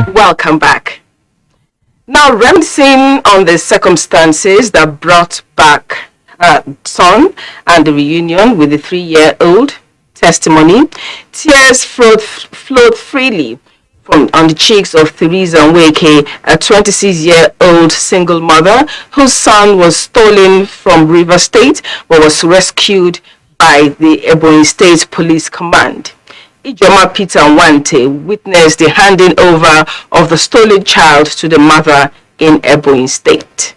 Welcome back. Now, reminiscing on the circumstances that brought back her son and the reunion with the 3-year-old testimony, tears flowed freely on the cheeks of Theresa Nweke, a 26-year-old single mother whose son was stolen from Rivers State but was rescued by the Ebonyi State Police Command. Ijoma Peter Nwante witnessed the handing over of the stolen child to the mother in Ebonyi State.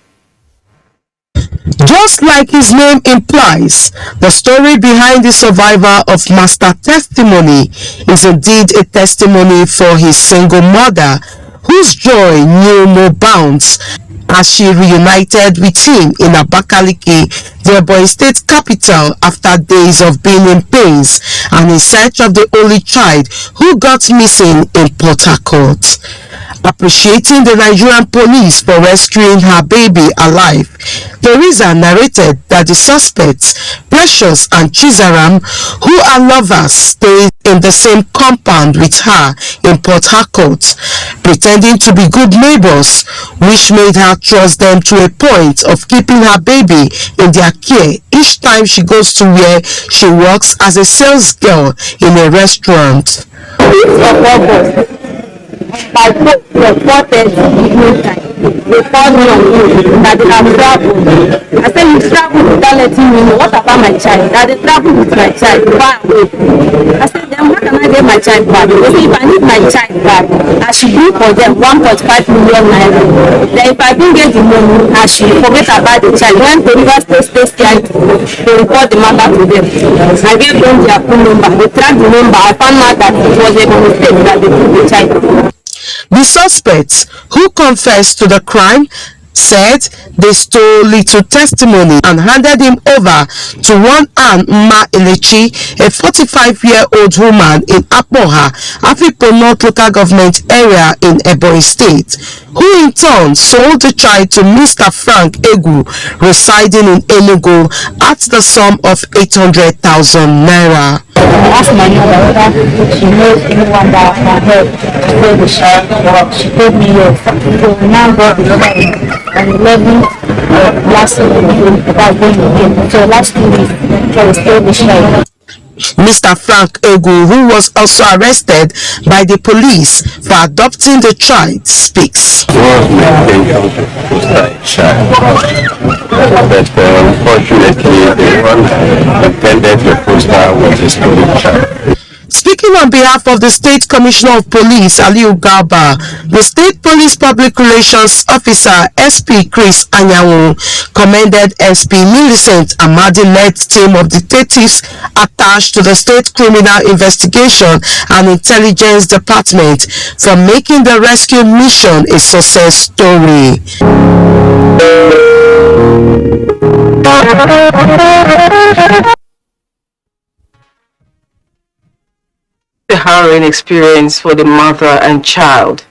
Just like his name implies, the story behind the survivor of Master Testimony is indeed a testimony for his single mother, whose joy knew no bounds as she reunited with him in Abakaliki, the Ebonyi State capital, after days of being in pains and in search of the only child who got missing in Port Harcourt. Appreciating the Nigerian police for rescuing her baby alive, Theresa narrated that the suspects, Precious and Chizaram, who are lovers, stayed in the same compound with her in Port Harcourt, pretending to be good neighbors, which made her trust them to a point of keeping her baby in their care each time she goes to where she works as a sales girl in a restaurant. By 4:30 evening time, they called me on phone that they have traveled. I said, you traveled without letting me know. What about my child? That they traveled with my child far away. I said, then how can I get my child back? They said, if I need my child back, I should bring for them 1.5 million naira. Then if I didn't get the money, I should forget about the child. When the Rivers State CID, they report the matter to them. I gave them their phone number. They tracked the number. I found out that it was a mistake that they put the child. The suspects, who confessed to the crime, said they stole Little Testimony and handed him over to one Ann Ma Elechi, a 45-year-old woman in Apoha, Afipo North Local Government area in Ebonyi State, who in turn sold the child to Mr. Frank Egu, residing in Enugu, at the sum of 800,000 naira. I asked my mother whether she knows anyone that can help to save the child. She told me yes. So we now got the number on 11 last week about going again. So last 2 weeks, I was still the child. Mr. Frank Egu, who was also arrested by the police for adopting the child, speaks. It was my intention to foster a child, but unfortunately the one intended to foster was a stolen child. Speaking on behalf of the State Commissioner of Police, Aliu Garba, the State Police Public Relations Officer, SP Chris Anyanwu, commended SP Millicent Amadi-led team of detectives attached to the State Criminal Investigation and Intelligence Department for making the rescue mission a success story. A harrowing experience for the mother and child.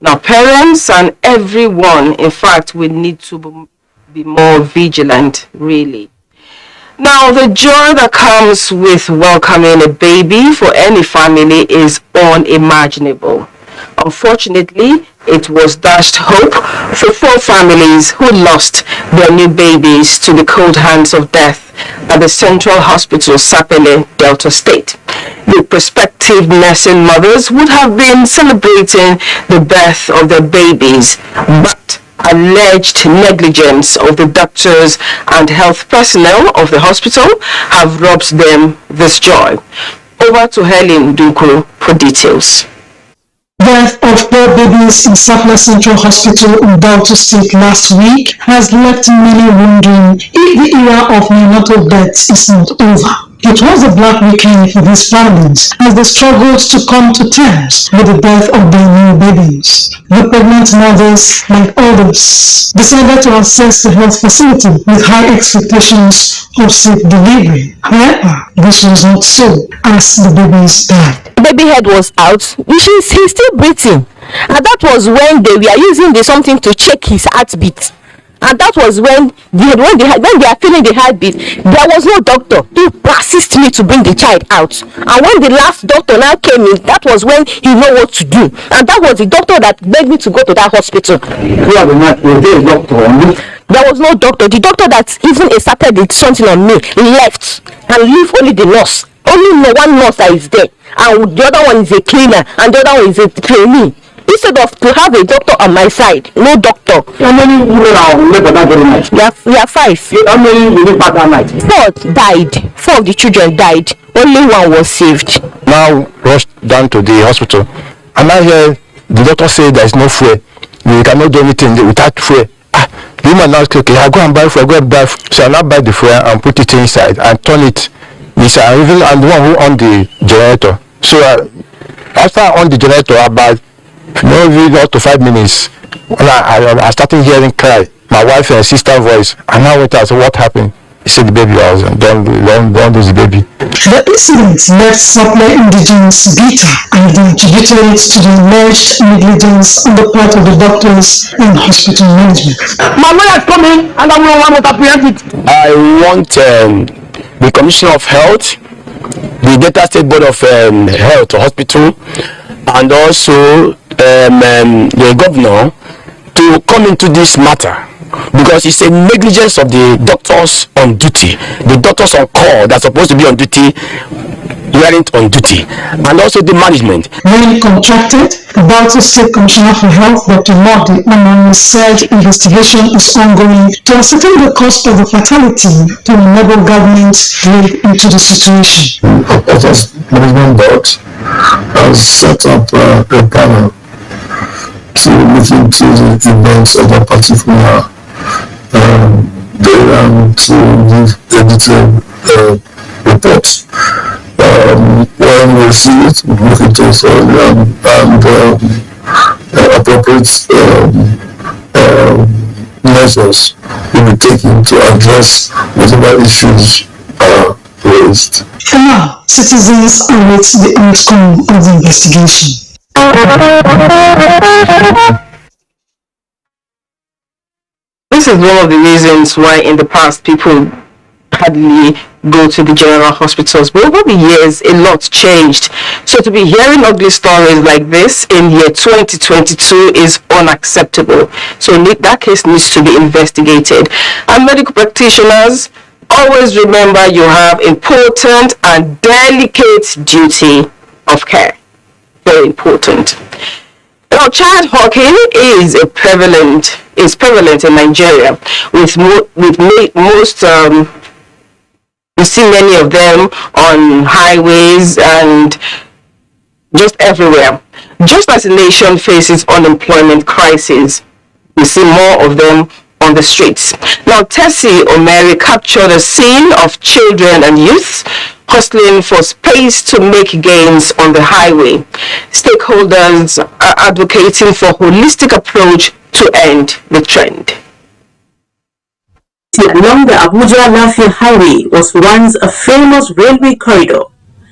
Now, parents and everyone, in fact, we need to be more vigilant, really. Now, the joy that comes with welcoming a baby for any family is unimaginable. Unfortunately, it was dashed hope for 4 families who lost their new babies to the cold hands of death at the Central Hospital, Sapele, Delta State. The prospective nursing mothers would have been celebrating the birth of their babies, but alleged negligence of the doctors and health personnel of the hospital have robbed them this joy. Over to Helen Duku for details. Death of 4 babies in Sapele Central Hospital in Delta State last week has left many wondering if the era of neonatal deaths is not over. It was a black weekend for these families as they struggled to come to terms with the death of their new babies. The pregnant mothers, like others, decided to access the health facility with high expectations of safe delivery. However, this was not so as the babies died. Baby head was out, which is he's still breathing, and that was when they were using something to check his heartbeat. And that was when they are feeling the heartbeat, there was no doctor to assist me to bring the child out. And when the last doctor now came in, that was when he know what to do. And that was the doctor that begged me to go to that hospital. There was no doctor. The doctor that even started something on me left and leave only the nurse. Only one nurse that is there, and the other one is a cleaner, and the other one is a trainee. Instead of to have a doctor on my side, no doctor. How many women are labor that very night? We are 5. How many women that night? 4 died. 4 of the children died. Only 1 was saved. Now rushed down to the hospital, and now here the doctor said there is no fuel. We cannot do anything without fuel. The woman now said, okay, I go and buy fuel. So I now buy the fuel and put it inside and turn it. Even I'm the one who on the generator. So after I on the generator, about maybe up to 5 minutes, when I started hearing cry, my wife and sister voice, and I went out. So what happened? He said the baby was don't lose the baby. The incident left Sapele indigents bitter and contributed to the alleged negligence on the part of the doctors and hospital management. My lawyer is coming, and I will want to apprehend it. I want the Commissioner of Health, the Delta State Board of Health Hospital, and also the governor to come into this matter, because it's a negligence of the doctors on duty. The doctors on call that's supposed to be on duty weren't on duty, and also the management. When contracted, the Delta State Commissioner for Health, Dr. Modi Amon, said investigation is ongoing to ascertain the cause of the fatality to enable government to read into the situation. The management board has set up a panel to look into the events of a particular day and to give a detailed report. When we see it, we look into it and appropriate measures will be taken to address whatever issues are raised. And now, citizens await the outcome of the investigation. This is one of the reasons why in the past people hardly go to the general hospitals, but over the years a lot changed. So to be hearing ugly stories like this in year 2022 is unacceptable. So that case needs to be investigated. And medical practitioners, always remember you have important and delicate duty of care. Very important. Now, child hawking is prevalent in Nigeria, with most we see many of them on highways and just everywhere. Just as the nation faces unemployment crisis, we see more of them on the streets. Now, Tessie Omeri captured a scene of children and youth hustling for space to make gains on the highway. Stakeholders are advocating for a holistic approach to end the trend. Along the Abuja-Lafia highway was once a famous railway corridor.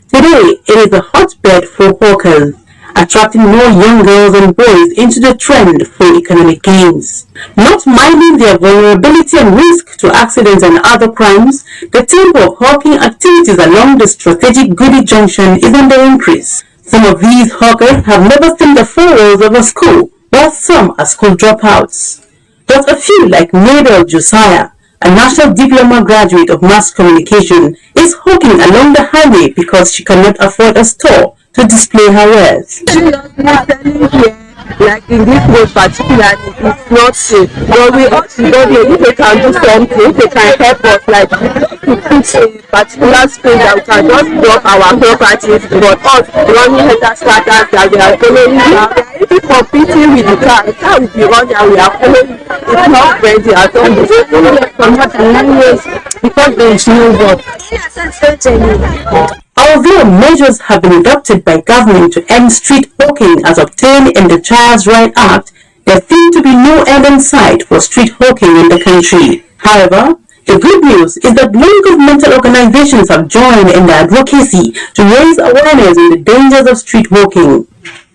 Today, it is a hotbed for hawkers, attracting more young girls and boys into the trend for economic gains. Not minding their vulnerability and risk to accidents and other crimes, the tempo of hawking activities along the strategic Goody Junction is on the increase. Some of these hawkers have never seen the four walls of a school, while some are school dropouts. But a few, like Mabel Josiah, a national diploma graduate of mass communication, is hawking along the highway because she cannot afford a store to display her wares. Like in this road particularly, it's not safe. But we ought to go there if they can do something, they can help us, like to put a particular space that we can just drop our properties, but us running header starters that we are following now. If we competing with the car will be running and we are following. It's not ready at all. For more than 9 years because there is no work. Although measures have been adopted by government to end street hawking as obtained in the Child's Right Act, there seems to be no end in sight for street hawking in the country. However, the good news is that non-governmental organizations have joined in the advocacy to raise awareness in the dangers of street hawking.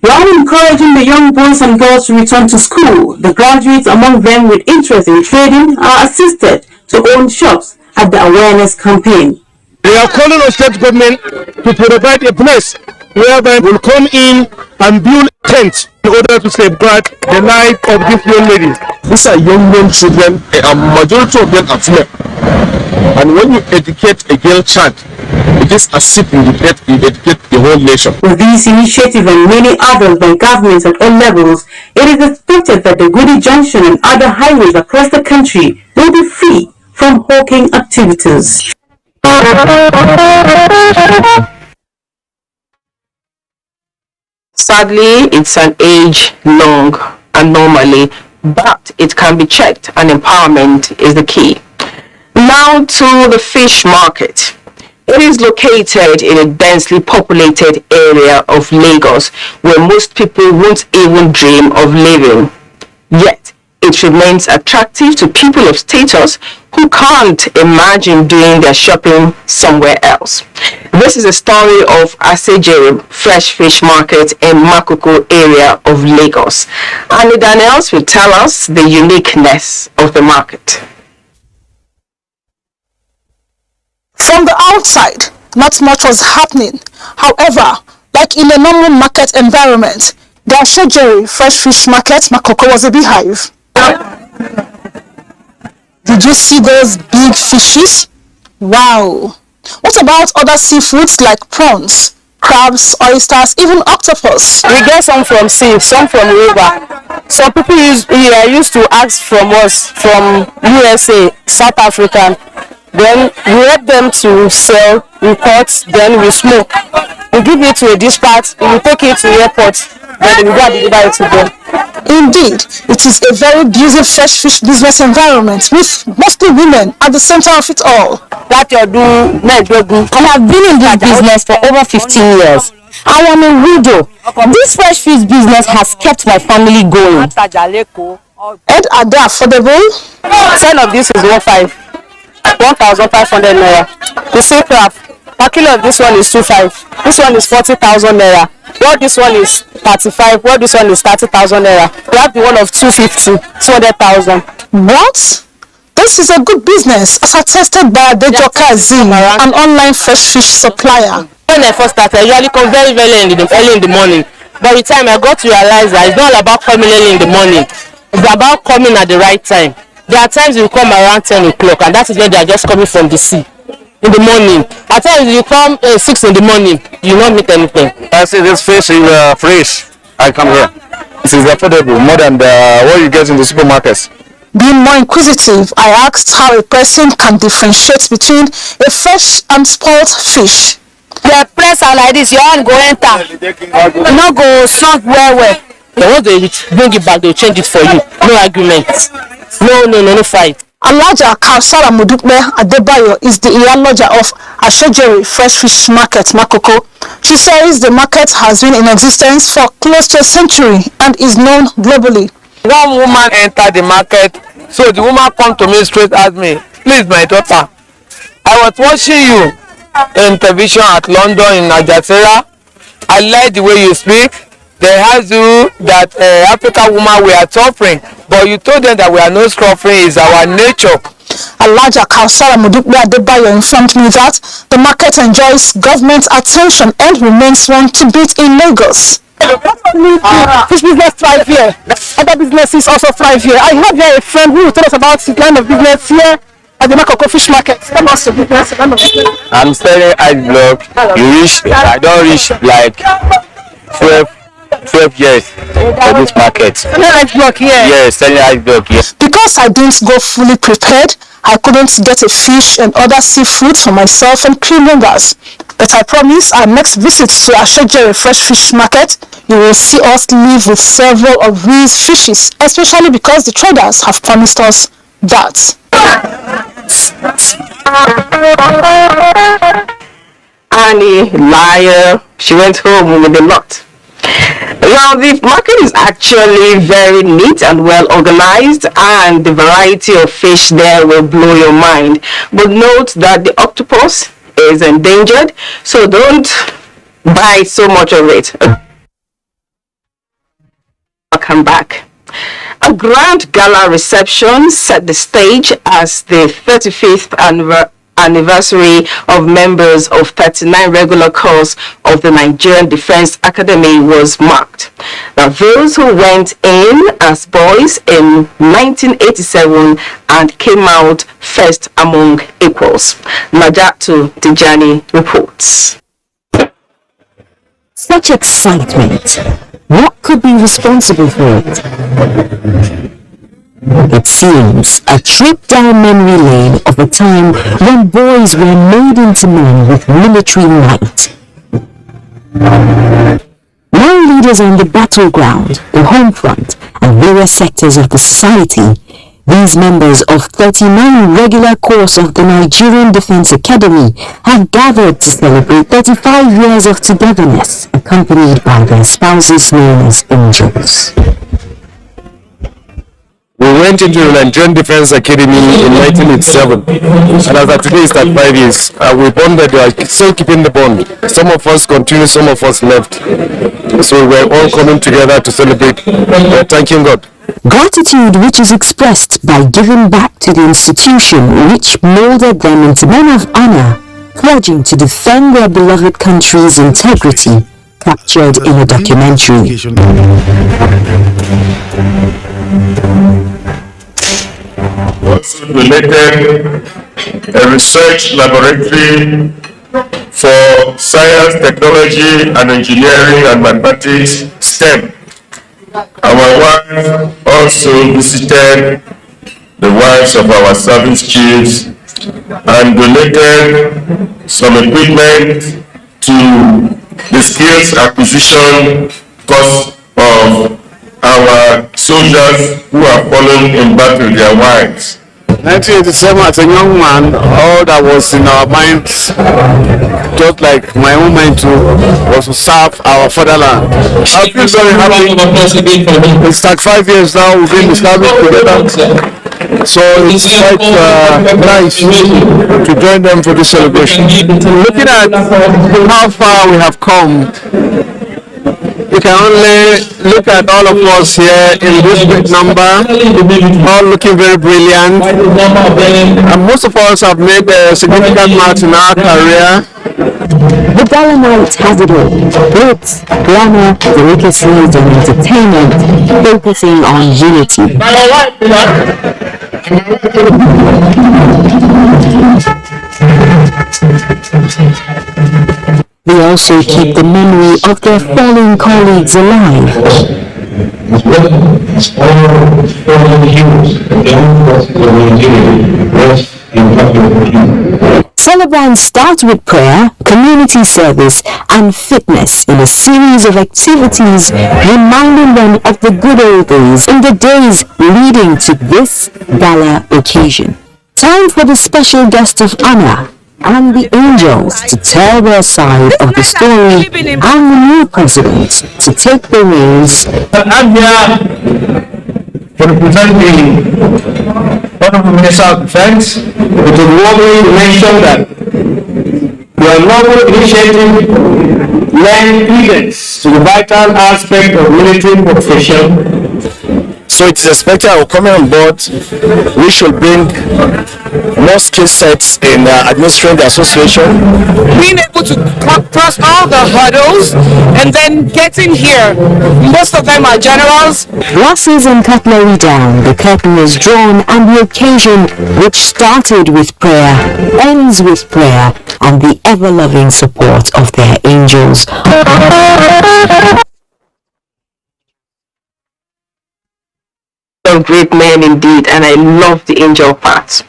While encouraging the young boys and girls to return to school, the graduates among them with interest in trading are assisted to own shops at the awareness campaign. We are calling on state government to provide a place whereby we'll come in and build tents in order to safeguard the life of these young ladies. These are young children, a majority of them are female. And when you educate a girl child, it is as if you educate the whole nation. With this initiative and many others by governments at all levels, it is expected that the Goody Junction and other highways across the country will be free from hawking activities. Sadly, it's an age-long anomaly, but it can be checked, and empowerment is the key. Now to the fish market. It is located in a densely populated area of Lagos where most people won't even dream of living. Yet, it remains attractive to people of status who can't imagine doing their shopping somewhere else. This is a story of Asejere Fresh Fish Market in Makoko area of Lagos. And Daniels will tell us the uniqueness of the market. From the outside, not much was happening. However, like in a normal market environment, the Asejere Fresh Fish Market Makoko was a beehive. Did you see those big fishes? Wow! What about other seafoods like prawns, crabs, oysters, even octopus? We get some from sea, some from river. Some people used to ask from us from USA, South Africa. Then we help them to sell, we cut, then we smoke. We give it to a dispatch, we take it to the airport, then we go and deliver it to them. Indeed, it is a very busy fresh fish business environment with mostly women at the center of it all. I have been in this business for over 15 years. I am a widow. This fresh fish business has kept my family going. And are they affordable? Ten of this is 1,500 naira. The same craft. Per kilo of this one is 2.5. This one is 40,000 naira. What this one is 35. What this one is 30,000 naira. We have the one of 250, 200,000. What? This is a good business, as attested by Adejoka Azim, an online fresh fish supplier. When I first started, I usually come very early in the morning. By the time I got to realize that it's not all about coming early in the morning. It's about coming at the right time. There are times you come around 10 o'clock, and that is when they are just coming from the sea in the morning. At times you come 6 in the morning, you will not meet anything. I say this fish is fresh. I come here. It is affordable, more than what you get in the supermarkets. Being more inquisitive, I asked how a person can differentiate between a fresh and spoiled fish. The press are like this, your hand go enter. You no go soak well. Once they bring it back, they'll change it for you. No arguments. No fight. Alaja Kausara Mudukme Adebayo is the Iyaloja of Asejere Fresh Fish Market Makoko. She says the market has been in existence for close to a century and is known globally. One woman entered the market, so the woman come to me straight asked me, please my daughter, I was watching you in television at London in Nigeria. I like the way you speak. They asked you that African woman we are suffering, but you told them that we are not suffering, is our nature. Alaja Kausara Mudukbe Adebayo informed me that the market enjoys government attention and remains one to beat in Lagos. Fish business thrive here. Other businesses also thrive here. I have here a friend who will tell us about his line of business here at the Makoko Fish Market. Tell us the business. I'm selling ice block. I don't reach like 12 years for this market. Selling ice block here? Yes, selling ice block here. Because I didn't go fully prepared, I couldn't get a fish and other seafood for myself and crew members. But I promise our next visit to Asejere Fresh Fish Market, you will see us live with several of these fishes, especially because the traders have promised us that. Annie, liar, she went home with a lot. Now, the market is actually very neat and well organized, and the variety of fish there will blow your mind. But note that the octopus is endangered, so don't buy so much of it. welcome back. A grand gala reception set the stage as the 35th anniversary of members of 39 regular course of the Nigerian Defense Academy was marked. Now, those who went in as boys in 1987 and came out first among equals. Najatu Tijani reports. Such excitement. What could be responsible for it? It seems a trip down memory lane of a time when boys were made into men with military might. Now leaders on the battleground, the home front, and various sectors of the society, these members of 39 regular course of the Nigerian Defense Academy have gathered to celebrate 35 years of togetherness, accompanied by their spouses known as angels. We went into the Nigerian Defense Academy in 1987, and as of today it's at 5 years. We bonded, we are still keeping the bond. Some of us continued, some of us left. So we're all coming together to celebrate, thanking God. Gratitude which is expressed by giving back to the institution which molded them into men of honor, pledging to defend their beloved country's integrity, captured in a documentary. Also donated a research laboratory for science, technology, and engineering and mathematics STEM. Our wife also visited the wives of our service chiefs and donated some equipment to the skills acquisition course of our soldiers who are fallen in battle with their wives. 1987, as a young man, all that was in our minds, just like my own mind too, was to serve our fatherland. I feel very happy. It's like 5 years now we've been established together. So it's quite nice to join them for this celebration. Looking at how far we have come, you can only look at all of us here in this great number, all looking very brilliant, and most of us have made a significant mark in our career. The gala night has it all: glitz, glamour, delicacies, and entertainment, focusing on unity. They also keep the memory of their fallen colleagues alive. Celebrants start with prayer, community service, and fitness in a series of activities reminding them of the good old days in the days leading to this gala occasion. Time for the special guest of honor and the angels to tell their side of the story, and the new president to take the reins. I'm here to represent the Honorable Minister of Defense. It is lovely to mention that your novel initiative lend credence to the vital aspect of military profession. So it's expected I will come on board. We should bring more skill sets in administering the association. Being able to cross all the hurdles and then getting here. Most of them are generals. Glasses and cutlery down, the curtain is drawn, and the occasion, which started with prayer, ends with prayer and the ever-loving support of their angels. Great men indeed, and I love the angel part.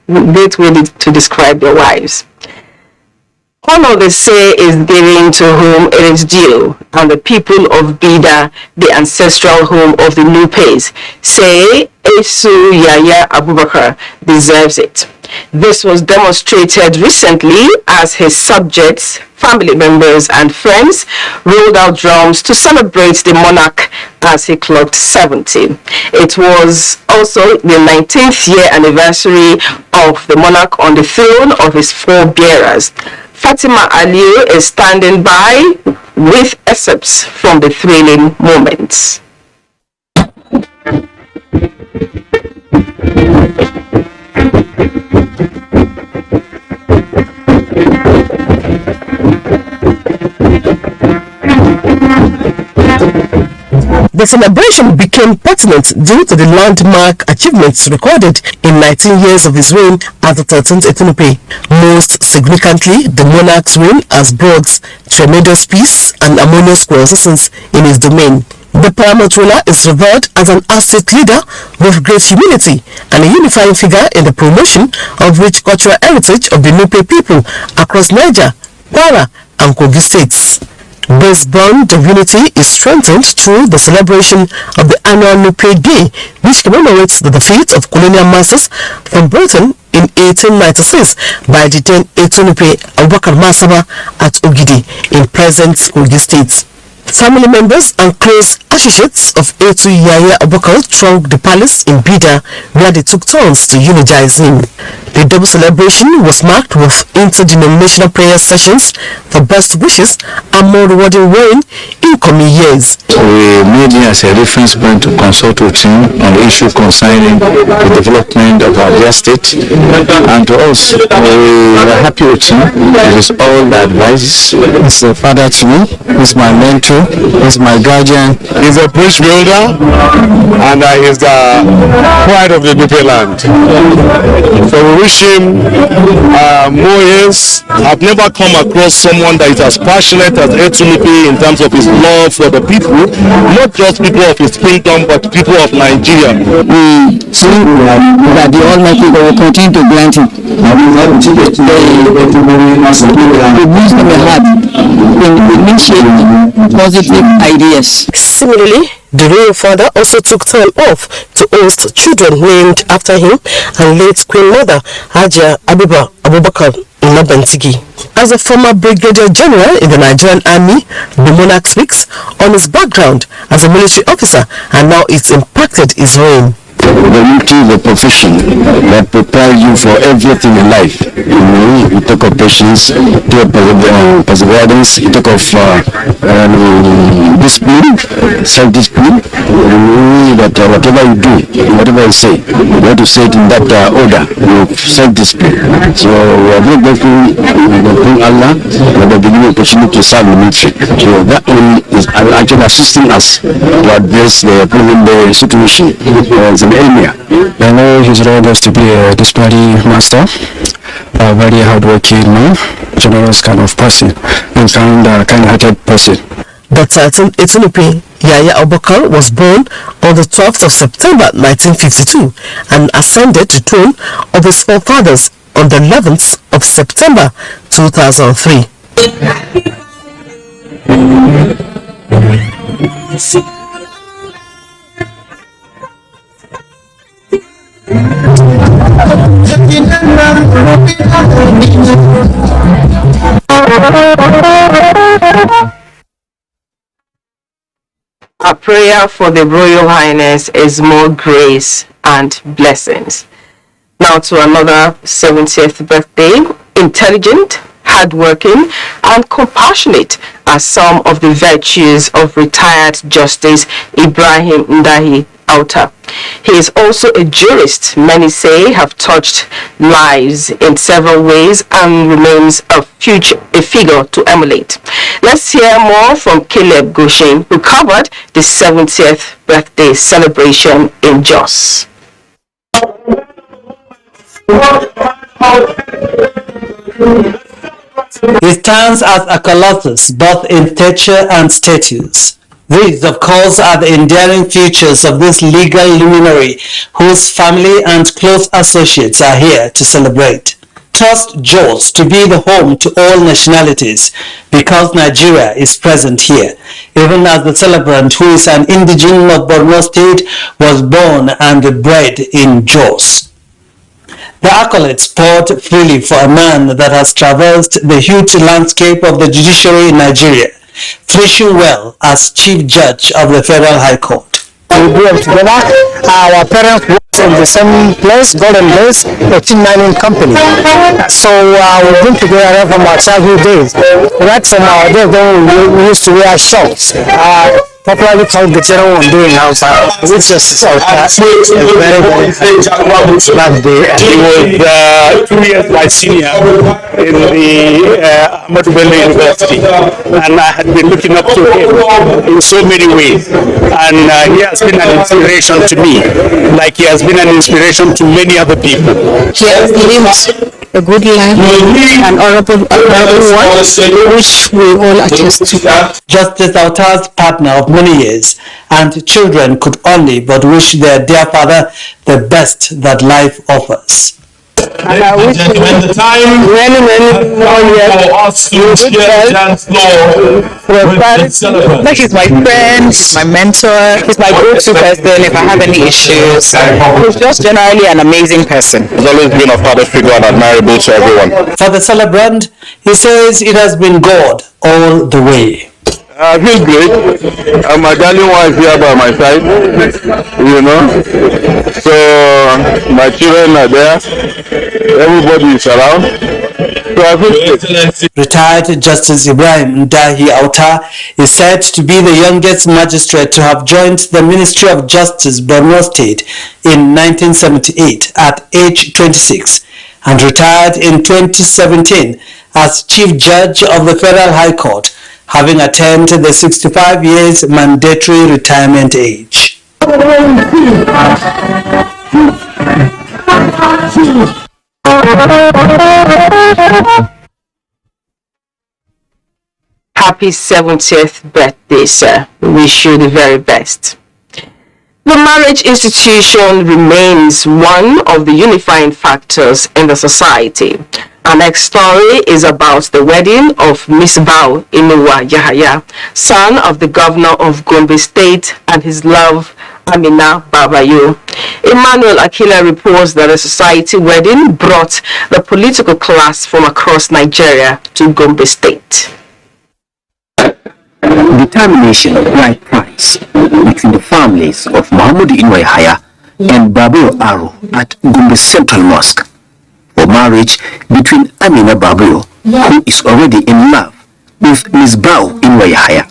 Great way to describe their wives. Honor, they say, is given to whom it is due, and the people of Bida, the ancestral home of the Nupes, say Esu Yaya Abubakar deserves it. This was demonstrated recently as his subjects, family members, and friends rolled out drums to celebrate the monarch as he clocked 70. It was also the 19th year anniversary of the monarch on the throne of his forebearers. Fatima Aliyu is standing by with excerpts from the thrilling moments. The celebration became pertinent due to the landmark achievements recorded in 19 years of his reign as the 13th Etunupe. Most significantly, the monarch's reign has brought tremendous peace and harmonious coexistence in his domain. The paramount ruler is revered as an asset leader with great humility and a unifying figure in the promotion of rich cultural heritage of the Nupe people across Niger, Kwara, and Kogi states. This bond of unity is strengthened through the celebration of the annual Nupe Day, which commemorates the defeat of colonial masters from Britain in 1896 by the then Etunupe Abubakar Masaba at Ogidi in present Kogi State. Family members and close associates of Etu Yaya Abubakar thronged the palace in Bida, where they took turns to eulogize him. The double celebration was marked with interdenominational prayer sessions for best wishes and more rewarding reign in coming years. We made it as a reference point to consult with him on the issue concerning the development of our dear state, and to us, we are happy with him. It is all the advices. He's a father to me, he's my mentor, he's my guardian. He's a bridge builder, and he's the pride of the Nupe land. So we wish him more years. I've never come across someone that is as passionate as Etunupe in terms of his love for the people, not just people of his kingdom, but people of Nigeria. We see that the Almighty God will continue to grant him the wisdom he had in initiating positive ideas. Similarly, the royal father also took time off to host children named after him and late Queen Mother Haja Abiba Abubakar Nabantigi. As a former brigadier general in the Nigerian army, the monarch speaks on his background as a military officer and how it's impacted his reign. The military is a profession that prepares you for everything in life. You talk of patience, you talk of perseverance, you talk of discipline, self-discipline. That whatever you do, whatever you say, you have to say it in that order, with self-discipline. So we are very grateful to Allah for the beginning opportunity to serve the military. So that one is actually assisting us to address the situation. I know his role was to be a disciplinary master, a very hardworking man, generous kind of person, and kind-hearted person. The 13th Etunupe Yaya Abubakar was born on the 12th of September 1952 and ascended to throne of his forefathers on the 11th of September 2003. Our prayer for the Royal Highness is more grace and blessings. Now to another 70th birthday. Intelligent, hardworking, and compassionate are some of the virtues of retired Justice Ibrahim Ndahi Auta. He is also a jurist many say have touched lives in several ways and remains a figure to emulate. Let's hear more from Caleb Goshen, who covered the 70th birthday celebration in Jos. He stands as a colossus both in stature and status. These, of course, are the endearing features of this legal luminary whose family and close associates are here to celebrate. Trust Jos to be the home to all nationalities because Nigeria is present here, even as the celebrant, who is an indigene of Borno State, was born and bred in Jos. The accolades poured freely for a man that has traversed the huge landscape of the judiciary in Nigeria, finishing well as Chief Judge of the Federal High Court. We grew up together. Our parents worked in the same place, Golden Days, a tin mining company. So we've been together from our childhood days. Right from our days when we used to wear shorts. popularly called the General Ondo in Hausa, which just a very, very last day. He was 2 years my senior in the Ahmadu Bello University, and I had been looking up to him in so many ways. And he has been an inspiration to me, like he has been an inspiration to many other people. He has lived a good life, an honorable one, which we all attest to. Justice Auta's partner of many years and children could only but wish their dear father the best that life offers. And I wish him many more years in good health, prosperity. Like he's my friend, he's my mentor, he's my go-to person if I have any issues. He's just generally an amazing person. He's always been a father figure and admirable to everyone. For the celebrant, he says it has been God all the way. I feel great. I'm my darling wife here by my side, you know. So my children are there. Everybody is around. So I feel great. Retired Justice Ibrahim Ndahi Auta is said to be the youngest magistrate to have joined the Ministry of Justice, Borno State, in 1978 at age 26 and retired in 2017 as Chief Judge of the Federal High Court, having attained the 65 years mandatory retirement age. Happy 70th birthday, sir. We wish you the very best. The marriage institution remains one of the unifying factors in the society. Our next story is about the wedding of Miss Bao Inuwa Yahaya, son of the governor of Gombe State, and his love, Amina Babayo. Emmanuel Akila reports that a society wedding brought the political class from across Nigeria to Gombe State. Determination of bride price between the families of Muhammad Inuwa Yahaya and Babayo Aro at Gombe Central Mosque. For marriage between Amina Babayo, who is already in love with Ms. Bao Inuwa Yahaya.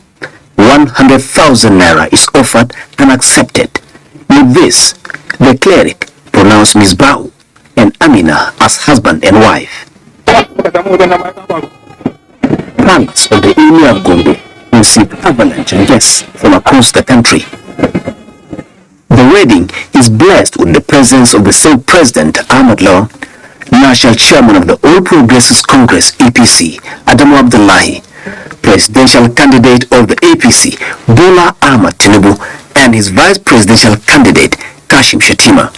100,000 naira is offered and accepted. With this, the cleric pronounced Ms. Bao and Amina as husband and wife. Parents of the Emir of Gombe received avalanche of guests from across the country. The wedding is blessed with the presence of the same President Ahmad Law, National Chairman of the All Progressives Congress APC, Adamu Abdullahi, Presidential Candidate of the APC, Bola Ahmad Tinubu, and his Vice Presidential Candidate, Kashim Shettima,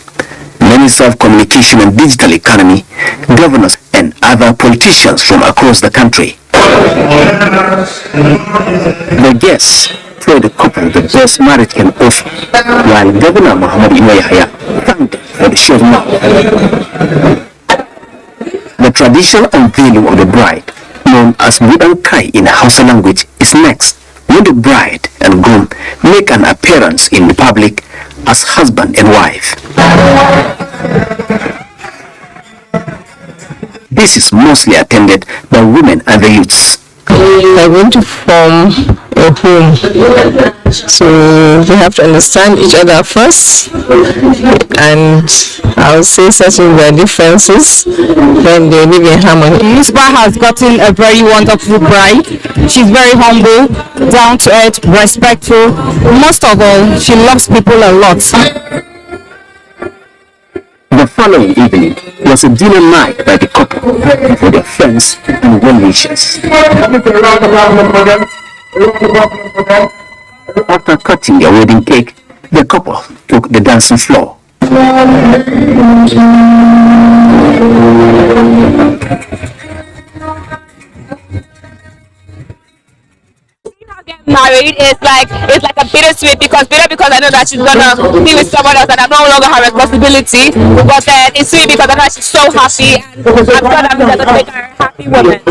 Minister of Communication and Digital Economy, governors, and other politicians from across the country. The guests prayed the couple the best marriage can offer, while Governor Muhammad Inuwa Yahaya thanked them for the show of love. The traditional unveiling of the bride, known as Budan Kai in Hausa language, is next, when the bride and groom make an appearance in the public as husband and wife. This is mostly attended by women and the youths. They're going to form a home, so they have to understand each other first, and I would say settle their differences, then they live in harmony. Misbah has gotten a very wonderful bride. She's very humble, down to earth, respectful. Most of all, she loves people a lot. The following evening was a dinner night by the couple for their friends and well-wishers. After cutting their wedding cake, the couple took the dancing floor. Married is like a bittersweet because I know that she's gonna be with someone else and I'm no longer her responsibility, but then it's sweet because I know she's so happy and I'm glad I'm gonna make her a happy woman.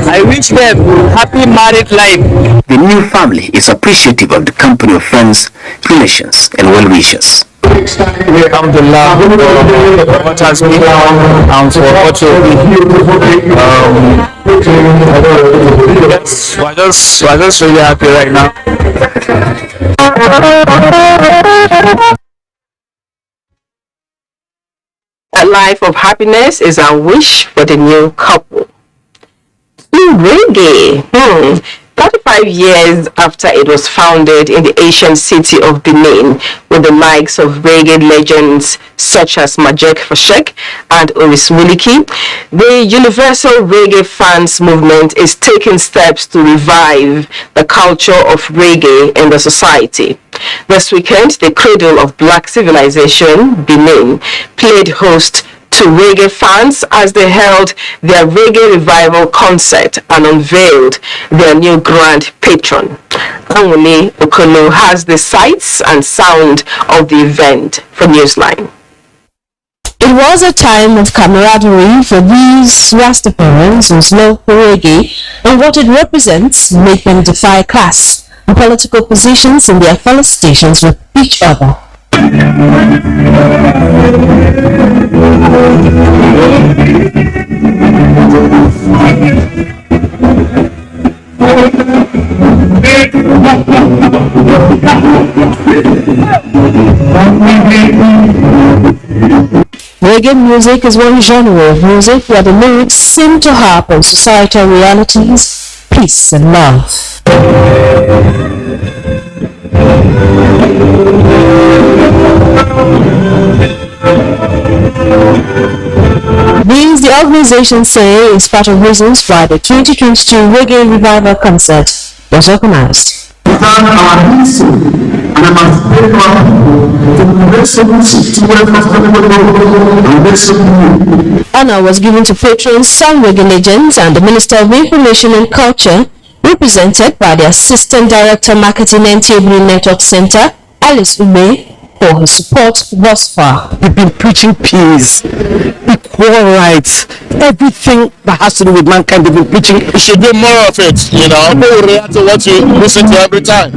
I wish them happy married life. The new family is appreciative of the company of friends, relations, and well-wishers. Alhamdulillah, for what has been and for what will be. Yes, we're just really happy right now. A life of happiness is our wish for the new couple. Reggae. 35 years after it was founded in the ancient city of Benin, with the likes of reggae legends such as Majek Fashek and Oris Muliki, the Universal Reggae Fans Movement is taking steps to revive the culture of reggae in the society. This weekend, the cradle of black civilization, Benin, played host to reggae fans as they held their reggae revival concert and unveiled their new grand patron. Anwule Okolo has the sights and sound of the event for Newsline. It was a time of camaraderie for these Rastafarians whose love for reggae and what it represents made them defy class and political positions in their fellow stations with each other. Reggae music is one genre of music where the lyrics seem to harp on societal realities, peace and love. These, the organization say, is part of reasons why the 2022 Reggae Revival Concert was organized. Honor was given to patrons, some reggae legends, and the Minister of Information and Culture, represented by the Assistant Director Marketing NTA Network Center, Alice Ube, for her support thus far. We've been preaching peace, equal rights, everything that has to do with mankind. They've been preaching. We should do more of it, you know. People will react to what you listen to every time.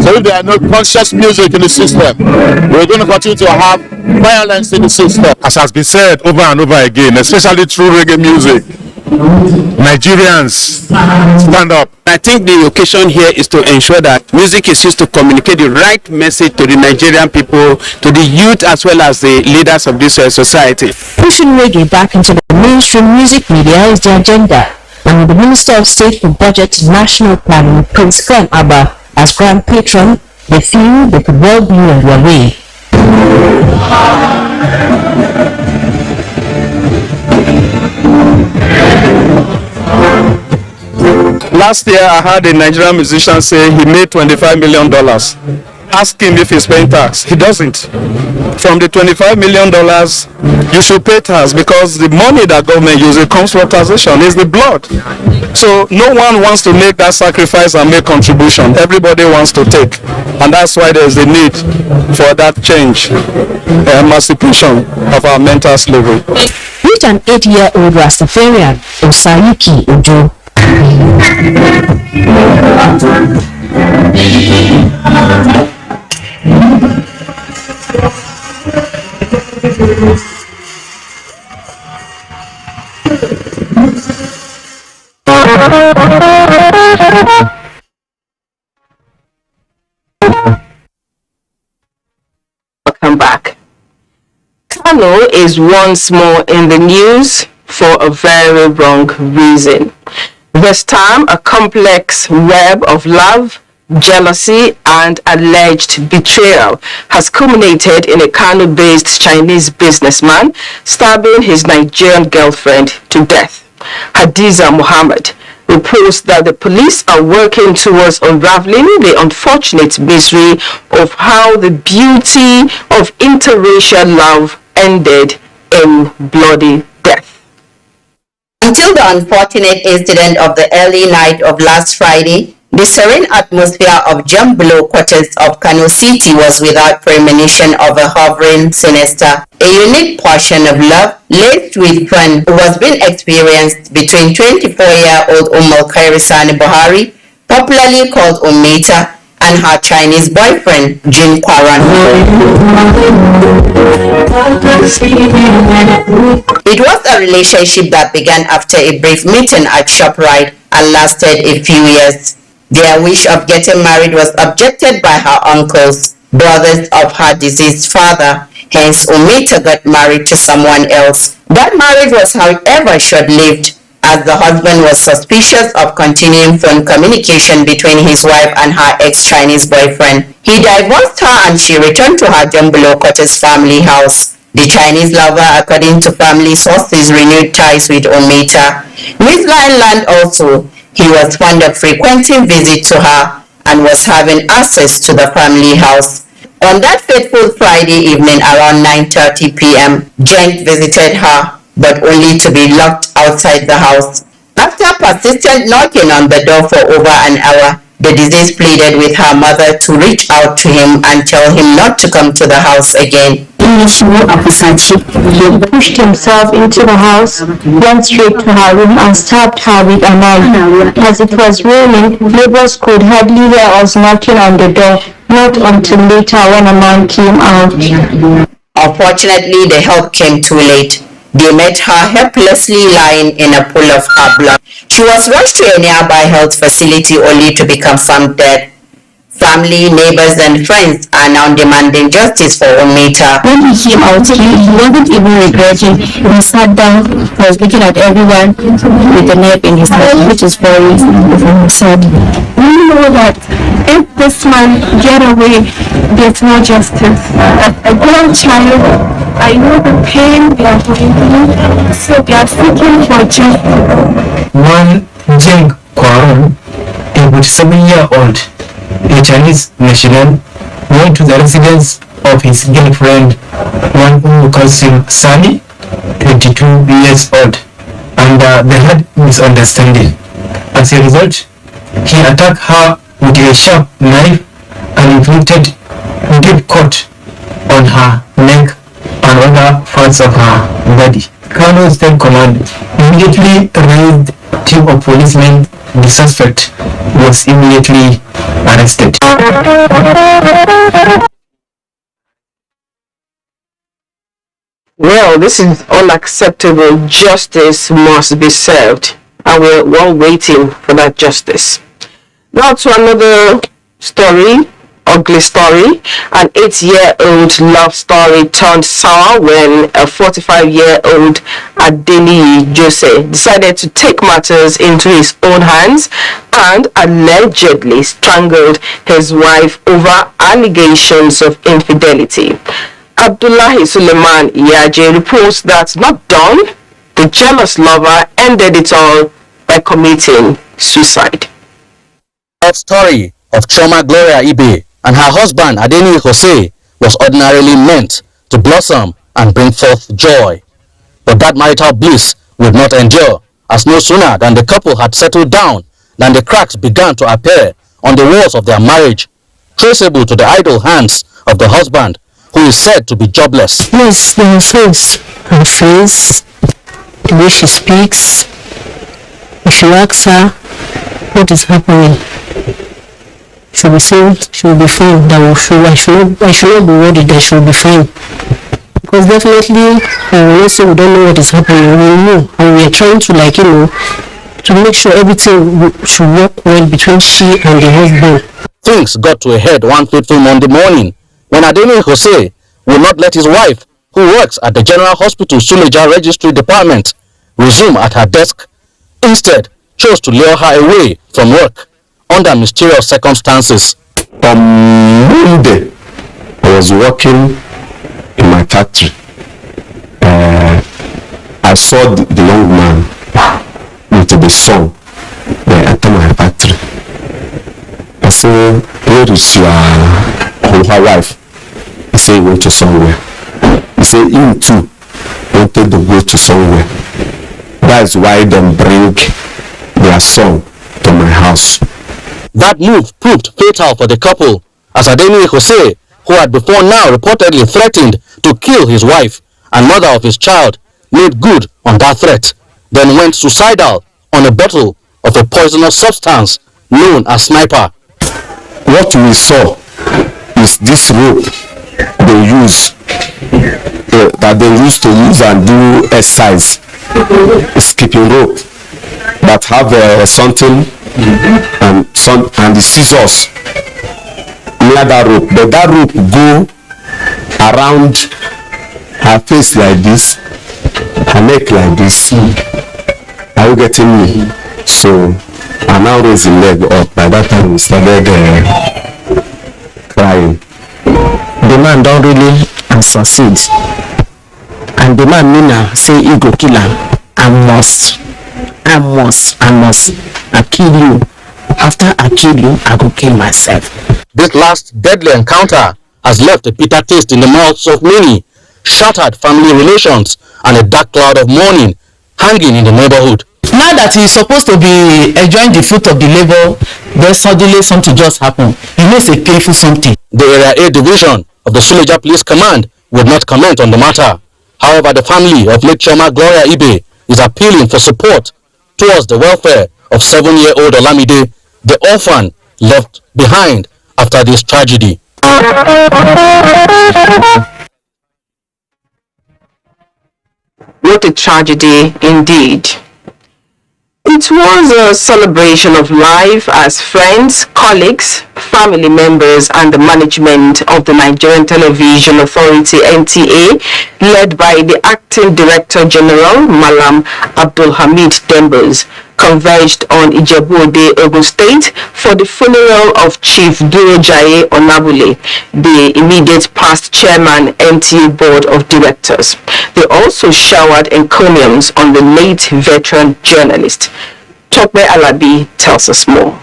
So if there are no conscious music in the system, we're going to continue to have violence in the system. As has been said over and over again, especially through reggae music, Nigerians stand up. I think the occasion here is to ensure that music is used to communicate the right message to the Nigerian people, to the youth as well as the leaders of this society. Pushing reggae back into the mainstream music media is the agenda, and with the Minister of State for Budget and National Planning, Prince Clem Abba, as grand patron, they feel they could well be on their way. Last year, I heard a Nigerian musician say he made $25 million. Ask him if he's paying tax. He doesn't. From the $25 million, you should pay tax because the money that government uses comes from taxation. It's the blood. So no one wants to make that sacrifice and make contribution. Everybody wants to take. And that's why there's a need for that change, emancipation of our mental slavery. With an 8-year-old Rastafarian, Osayuki Ojo. Welcome back. Kano is once more in the news for a very wrong reason. This time, a complex web of love, jealousy, and alleged betrayal has culminated in a Kano-based Chinese businessman stabbing his Nigerian girlfriend to death. Hadiza Muhammad reports that the police are working towards unraveling the unfortunate misery of how the beauty of interracial love ended in bloody death. Until the unfortunate incident of the early night of last Friday, the serene atmosphere of Jamblo quarters of Kano City was without premonition of a hovering sinister. A unique portion of love, laced with fun, was being experienced between 24-year-old Kairisani Buhari, popularly called Umita, and her Chinese boyfriend, Jin Kwaran. It was a relationship that began after a brief meeting at ShopRite and lasted a few years. Their wish of getting married was objected by her uncles, brothers of her deceased father. Hence, Omita got married to someone else. That marriage was, however, short-lived, as the husband was suspicious of continuing phone communication between his wife and her ex-Chinese boyfriend. He divorced her and she returned to her Jumbulo Quarters family house. The Chinese lover, according to family sources, renewed ties with Omita. Newsline learned also he was fond of frequenting visits to her and was having access to the family house. On that fateful Friday evening around 9:30 p.m., Jeng visited her, but only to be locked outside the house. After persistent knocking on the door for over an hour, the deceased pleaded with her mother to reach out to him and tell him not to come to the house again. He pushed himself into the house, went straight to her room and stabbed her with a knife. As it was raining, neighbors could hardly hear us knocking on the door, not until later when a man came out. Unfortunately, the help came too late. They met her helplessly lying in a pool of her blood. She was rushed to a nearby health facility only to be confirmed dead. Family, neighbors, and friends are now demanding justice for Omita. When he came out, he wasn't even regretting. He sat down, he was looking at everyone with a knife in his head, which is very sad. We know that if this man get away, there's no justice. A girl child, I know the pain they are going through, so they are seeking for justice. One Jeng Kwaron, a 47-year-old, a Chinese national, went to the residence of his girlfriend, one who calls him Sunny, 22 years old, and they had misunderstanding. As a result, he attacked her with a sharp knife and inflicted deep cut on her neck and other parts of her body. Kano State Command immediately raised a team of policemen. The suspect was immediately arrested. Well, this is unacceptable. Justice must be served, and we're all waiting for that justice. Now to another story, ugly story. An 8-year-old love story turned sour when a 45-year-old Adeni Jose decided to take matters into his own hands and allegedly strangled his wife over allegations of infidelity. Abdullahi Suleiman Yaje reports that, not done, the jealous lover ended it all by committing suicide. The story of Choma Gloria Ibe and her husband Adeni Jose was ordinarily meant to blossom and bring forth joy. But that marital bliss would not endure, as no sooner than the couple had settled down than the cracks began to appear on the walls of their marriage, traceable to the idle hands of the husband, who is said to be jobless. Yes, her face, the way she speaks. If you ask her what is happening, she'll be saying she'll be fine. I should not be worried that she'll be fine. Because definitely, let's say we don't know what is happening, we know, and we are trying to to make sure everything should work well between she and the husband. Things got to a head one fateful Monday morning when Adeni Jose would not let his wife, who works at the General Hospital Suleja Registry Department, resume at her desk. Instead, chose to lure her away from work under mysterious circumstances. On Monday, I was working in my factory. I saw the young man with the son. They entered my factory. I said, "Where is your wife?" He said he went to somewhere. He said him too wanted to go to somewhere. That's why they bring their son to my house. That move proved fatal for the couple, as Adeni Jose, who had before now reportedly threatened to kill his wife and mother of his child, made good on that threat, then went suicidal on a bottle of a poisonous substance known as sniper. What we saw is this rope they use, that they used to use and do exercise, skipping rope, that have something and the scissors near that rope, but that rope go around her face like this, her neck like this. Are you getting me? So I now raise the leg up. By that time we started crying. The man don't really succeed, and the man Nina say he go kill her. I must I kill you. After I kill you, I go kill myself. This last deadly encounter has left a bitter taste in the mouths of many, shattered family relations, and a dark cloud of mourning hanging in the neighborhood. Now that he's supposed to be enjoying the fruit of the labor, then suddenly something just happened. You know, it's a painful something. The Area A Division of the Suleja Police Command would not comment on the matter. However, the family of late Chioma Gloria Ibe is appealing for support towards the welfare of 7-year-old Olamide, the orphan left behind after this tragedy. What a tragedy indeed. It was a celebration of life as friends, colleagues, family members and the management of the Nigerian Television Authority NTA, led by the Acting Director General Malam Abdul Hamid Dembos, converged on Ijebu-Ode, Ogun State for the funeral of Chief Durojaye Onabule, the immediate past chairman NTA Board of Directors. They also showered encomiums on the late veteran journalist. Tope Alabi tells us more.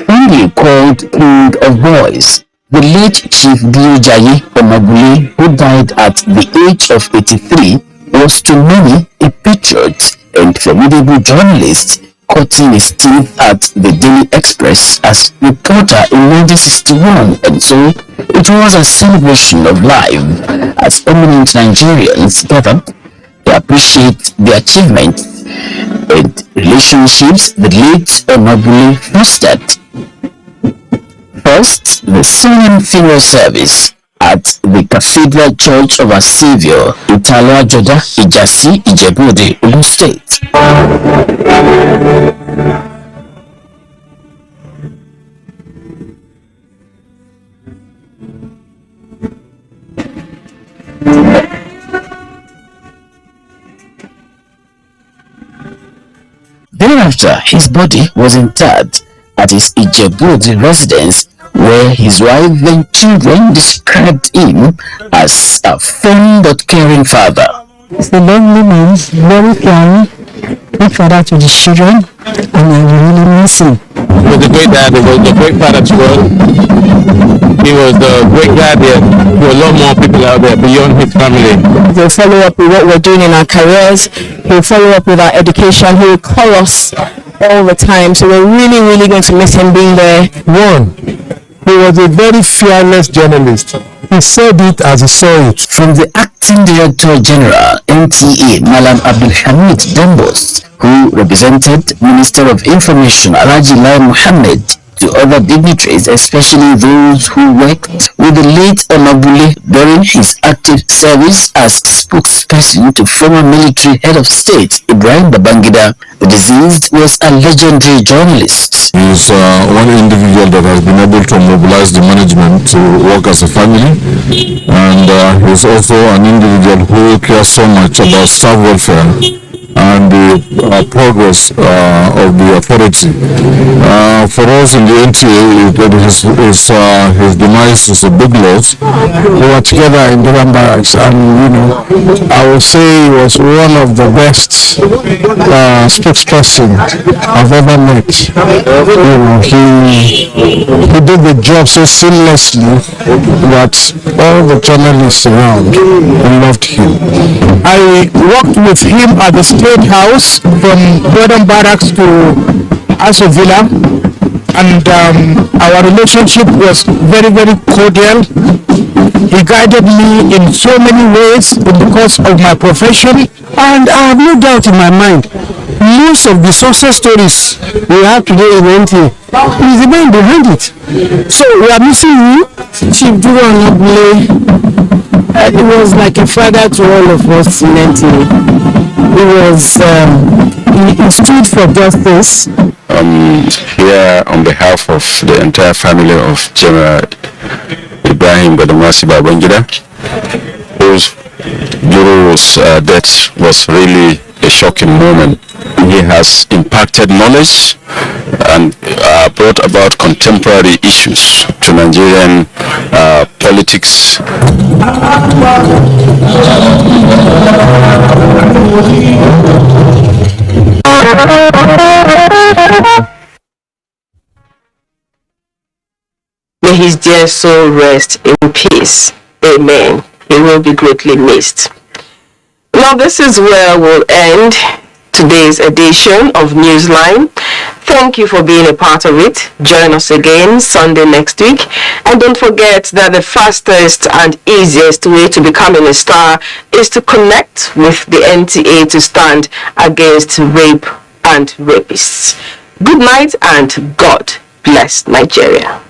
Fondly called King of Boys, the late Chief Durojaye Onabule, who died at the age of 83, was to many a patriot and formidable journalist, cutting his teeth at the Daily Express as reporter in 1961, and so it was a celebration of life as eminent Nigerians gathered to appreciate the achievements and relationships the late Onabule fostered. First, the solemn funeral service at the Cathedral Church of Our Savior, Italia Joda, Ijasi, Ijebu-Ode, Ogun State. Thereafter, his body was interred at his Ijebu-Ode residence, where his wife and children described him as a fond but caring father. He's a lovely man, very caring, good father to the children, and I really miss him. He was a great dad, he was a great father to us. He was a great guardian to a lot more people out there beyond his family. He'll follow up with what we're doing in our careers, he'll follow up with our education, he'll call us all the time, so we're really going to miss him being there. One, he was a very fearless journalist. He said it as he saw it. From the Acting Director General, NTA, Malam Abdul Hamid Dembos, who represented Minister of Information Alhaji Lai Mohammed, to other dignitaries, especially those who worked with the late Onabule during his active service as spokesperson to former military head of state Ibrahim Babangida. The deceased was a legendary journalist. He is one individual that has been able to mobilize the management to work as a family, and he is also an individual who cares so much about staff welfare and the progress of the authority. For us in the NTA, his demise is a big loss. We were together in Durham Barracks, and I would say he was one of the best spokesperson I've ever met. He did the job so seamlessly that all the journalists around loved him. I worked with him at the State House from Durham Barracks to Aso Villa, and our relationship was very cordial. He guided me in so many ways in the course of my profession, and I have no doubt in my mind most of the success stories we have today in NTA He's the man behind it. So we are missing you, Chief Duran Abule. He was like a father to all of us in NTA. He was, he stood for justice. Here on behalf of the entire family of General Ibrahim Badamasi Babangida, whose Guru's death was really a shocking moment. He has impacted knowledge and brought about contemporary issues to Nigerian politics. May his dear soul rest in peace. Amen. He will be greatly missed. Now this is where we'll end today's edition of Newsline. Thank you for being a part of it. Join us again Sunday next week. And don't forget that the fastest and easiest way to becoming a star is to connect with the NTA to stand against rape and rapists. Good night and God bless Nigeria.